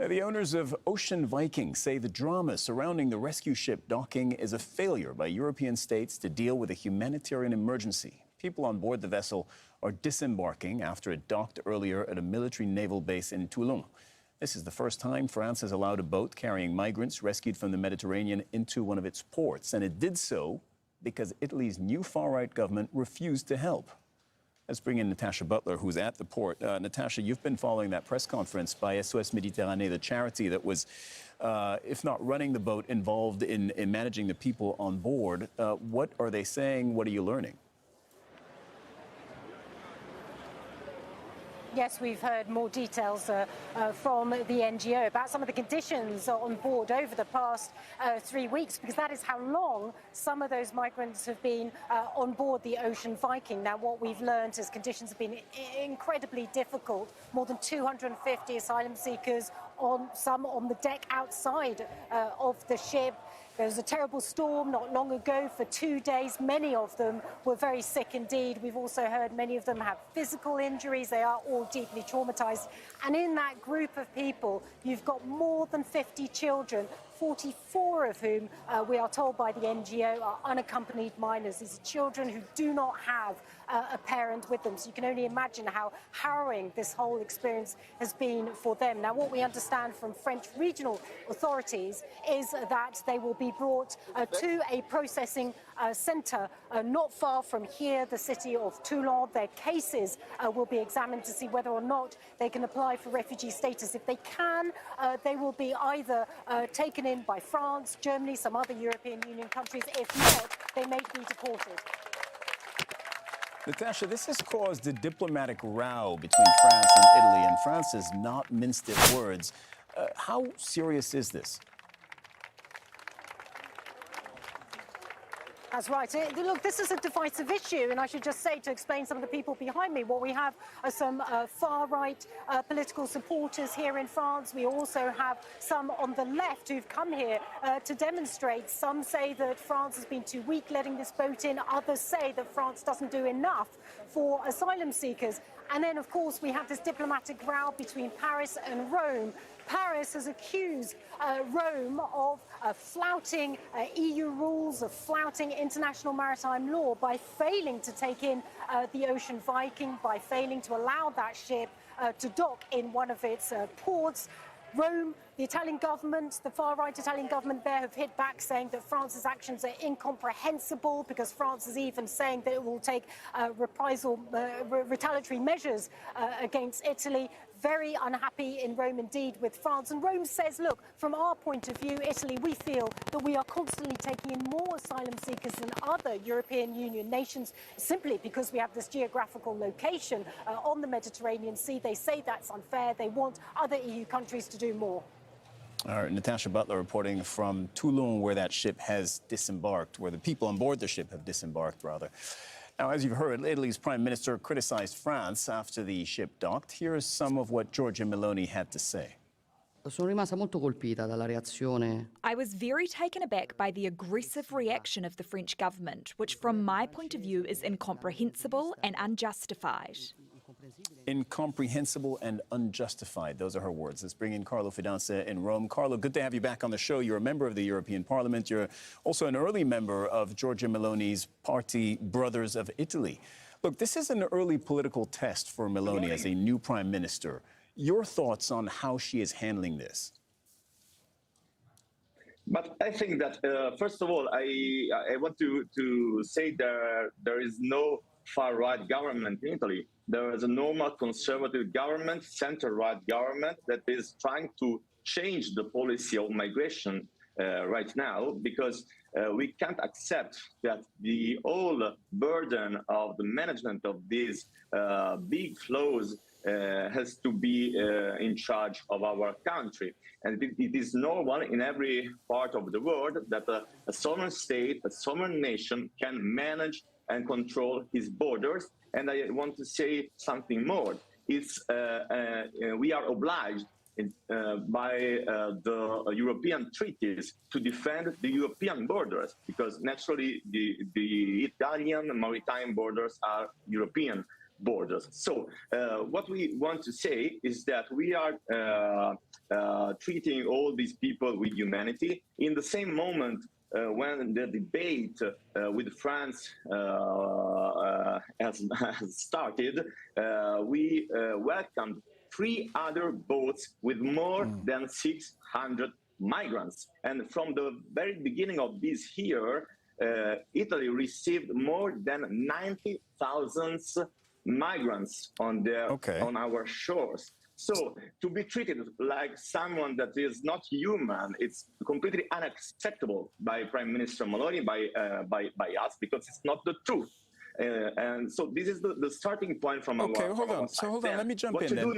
The owners of Ocean Viking say the drama surrounding the rescue ship docking is a failure by European states to deal with a humanitarian emergency. People on board the vessel are disembarking after it docked earlier at a military naval base in Toulon. This is the first time France has allowed a boat carrying migrants rescued from the Mediterranean into one of its ports, and it did so because Italy's new far-right government refused to help. Let's bring in Natasha Butler, who's at the port. Natasha, you've been following that press conference by SOS Méditerranée, the charity that was, if not running the boat, involved in managing the people on board. What are they saying? What are you learning? Yes, we've heard more details from the NGO about some of the conditions on board over the past 3 weeks, because that is how long some of those migrants have been on board the Ocean Viking. Now, what we've learned is conditions have been incredibly difficult. More than 250 asylum seekers, some on the deck outside of the ship. There was a terrible storm not long ago for 2 days. Many of them were very sick indeed. We've also heard many of them have physical injuries. They are all deeply traumatized. And in that group of people, you've got more than 50 children, 44 of whom we are told by the NGO are unaccompanied minors. These are children who do not have a parent with them. So you can only imagine how harrowing this whole experience has been for them. Now, what we understand from French regional authorities is that they will be brought to a processing centre not far from here, the city of Toulon. Their cases will be examined to see whether or not they can apply for refugee status. If they can, they will be either taken in by France, Germany, some other European Union countries. If not, they may be deported. Natasha, this has caused a diplomatic row between France and Italy, and France has not minced its words. How serious is this? That's right. Look, this is a divisive issue, and I should just say, to explain some of the people behind me, what we have are some far-right political supporters here in France. We also have some on the left who've come here to demonstrate. Some say that France has been too weak letting this boat in. Others say that France doesn't do enough for asylum seekers. And then, of course, we have this diplomatic row between Paris and Rome. Paris has accused Rome of flouting EU rules, of flouting international maritime law by failing to take in the Ocean Viking, by failing to allow that ship to dock in one of its ports. Rome, the Italian government, the far-right Italian government there have hit back, saying that France's actions are incomprehensible, because France is even saying that it will take retaliatory measures against Italy. Very unhappy in Rome indeed with France. And Rome says, look, from our point of view, Italy, we feel that we are constantly taking in more asylum seekers than other European Union nations, simply because we have this geographical location on the Mediterranean Sea. They say that's unfair. They want other EU countries to do more. All right, Natasha Butler reporting from Toulon, where that ship has disembarked, where the people on board the ship have disembarked, rather. Now, as you've heard, Italy's Prime Minister criticized France after the ship docked. Here is some of what Giorgia Meloni had to say. Sono rimasta molto colpita dalla reazione. I was very taken aback by the aggressive reaction of the French government, which from my point of view is incomprehensible and unjustified. Incomprehensible and unjustified. Those are her words. Let's bring in Carlo Fidanza in Rome. Carlo, good to have you back on the show. You're a member of the European Parliament. You're also an early member of Giorgia Meloni's party, Brothers of Italy. Look, this is an early political test for Meloni as a new prime minister. Your thoughts on how she is handling this? But I think that, first of all, I want to say there is no far-right government in Italy. There is a normal conservative government, center-right government, that is trying to change the policy of migration right now, because we can't accept that the whole burden of the management of these big flows has to be in charge of our country. And it is normal in every part of the world that a sovereign state, a sovereign nation can manage and control his borders. And I want to say something more. It's we are obliged by the European treaties to defend the European borders, because naturally the Italian maritime borders are European borders. So what we want to say is that we are treating all these people with humanity. In the same moment, when the debate with France has started, we welcomed 3 other boats with more than 600 migrants. And from the very beginning of this year, Italy received more than 90,000 migrants on our shores. So to be treated like someone that is not human, it's completely unacceptable by Prime Minister Meloni, by us, because it's not the truth. And so this is the starting point from our Okay, hold on. side. So hold on, let me jump in then.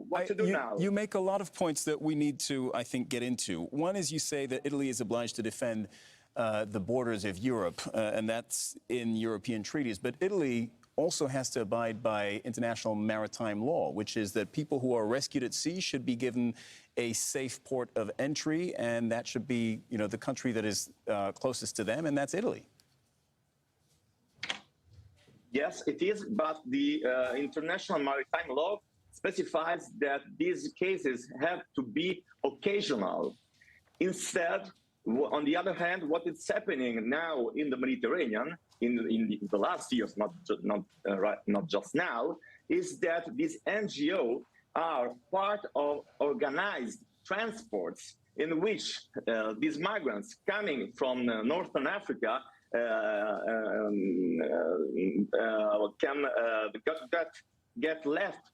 What to do now? You make a lot of points that we need to, I think, get into. One is you say that Italy is obliged to defend the borders of Europe, and that's in European treaties. But Italy also has to abide by international maritime law, which is that people who are rescued at sea should be given a safe port of entry, and that should be, you know, the country that is closest to them, and that's Italy. Yes, it is, but the international maritime law specifies that these cases have to be occasional. Instead, on the other hand, what is happening now in the Mediterranean, in the last years, not just now, is that these NGOs are part of organized transports in which these migrants coming from Northern Africa can get left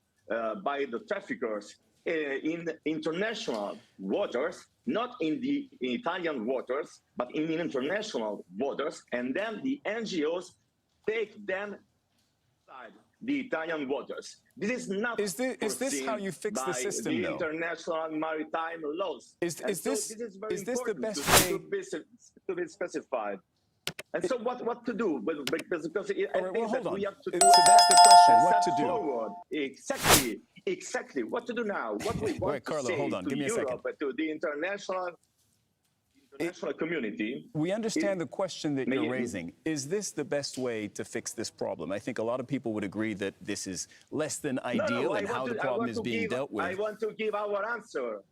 by the traffickers in international waters, not in the Italian waters, but in international waters, and then the NGOs take them outside the Italian waters. This is not Is this how you fix the system, the though? international maritime laws. Is so this this is very is this the important best way? to be specified? And so what to do? Because I All right, think well, hold that on. we have to So that's the question. What to step do? forward. Exactly. What to do now? What we want Wait, Carlo, to say hold on. to Give me a second. Europe, to the international community. We understand the question that you're raising. Is this the best way to fix this problem? I think a lot of people would agree that this is less than ideal and how the problem is being dealt with. I want to give our answer.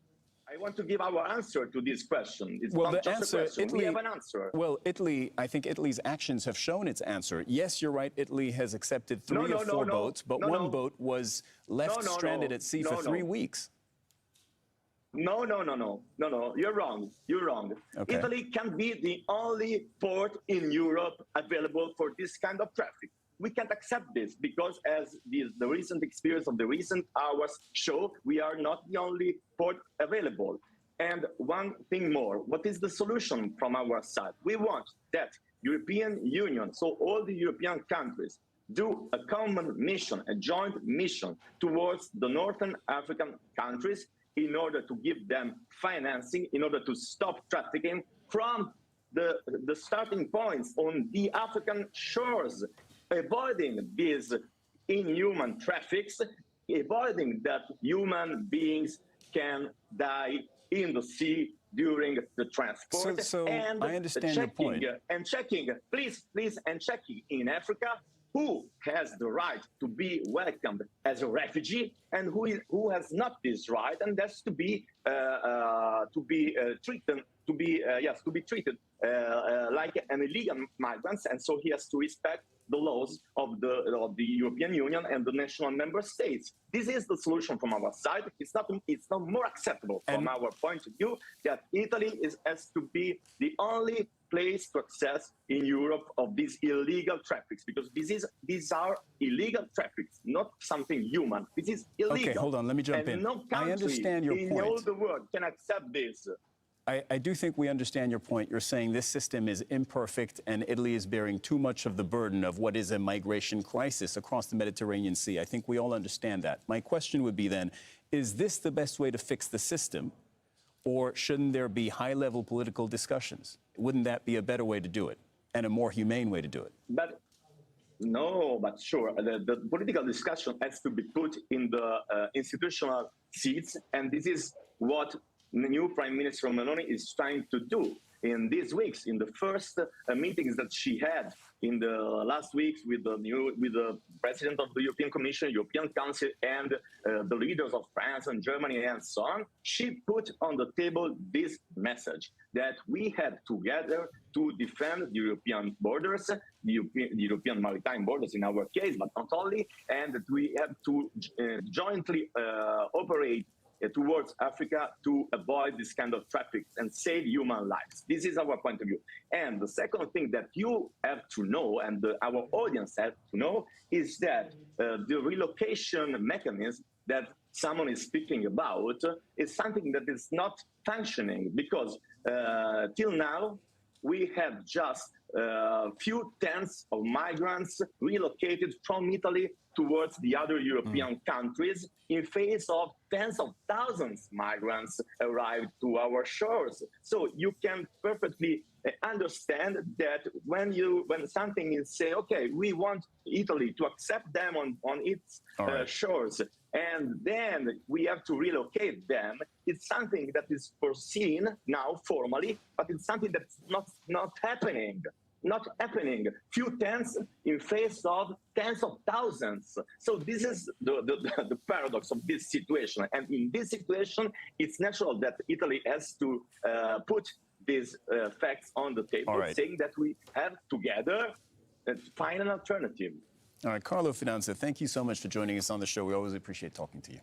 I want to give our answer to this question. It's Well, not the just answer, a question. We have an answer. Well, Italy, I think Italy's actions have shown its answer. Yes, you're right. Italy has accepted three or four boats, but one boat was left stranded at sea for 3 weeks. No. You're wrong. You're wrong. Okay. Italy can be the only port in Europe available for this kind of traffic. We can't accept this because, as the recent experience of the recent hours show, we are not the only port available. And one thing more, what is the solution from our side? We want that European Union, so all the European countries, do a common mission, a joint mission towards the Northern African countries in order to give them financing, in order to stop trafficking from the starting points on the African shores, avoiding these inhuman traffics, avoiding that human beings can die in the sea during the transport. So and I understand your point. And checking in Africa who has the right to be welcomed as a refugee and who has not this right, and that's to be treated like an illegal migrant, and so he has to respect the laws of the European Union and the national member states. This is the solution from our side. It's not more acceptable from our point of view that Italy has to be the only place to access in Europe of these illegal traffics, because these are illegal traffics, not something human. This is illegal. Okay, hold on, let me jump in. No country I understand your in point. all the world can accept this. I do think we understand your point. You're saying this system is imperfect and Italy is bearing too much of the burden of what is a migration crisis across the Mediterranean Sea. I think we all understand that. My question would be then, is this the best way to fix the system, or shouldn't there be high-level political discussions? Wouldn't that be a better way to do it and a more humane way to do it? But sure, the political discussion has to be put in the institutional seats, and this is what the new Prime Minister Meloni is trying to do in these weeks, in the first meetings that she had in the last weeks with the President of the European Commission, European Council, and the leaders of France and Germany and so on, she put on the table this message that we had together to defend the European borders, the European maritime borders in our case, but not only, and that we have to jointly operate towards Africa to avoid this kind of traffic and save human lives. This is our point of view. And the second thing that you have to know, and our audience have to know, is that the relocation mechanism that someone is speaking about is something that is not functioning, because till now we have just a few tens of migrants relocated from Italy towards the other European countries in face of tens of thousands of migrants arrived to our shores. So you can perfectly understand that when something is say, okay, we want Italy to accept them on its shores, and then we have to relocate them, it's something that is foreseen now formally, but it's something that's not happening. Not happening. Few tens in face of tens of thousands. So this is the paradox of this situation. And in this situation, it's natural that Italy has to put these facts on the table, saying that we have together find an alternative. All right, Carlo Fidanza, thank you so much for joining us on the show. We always appreciate talking to you.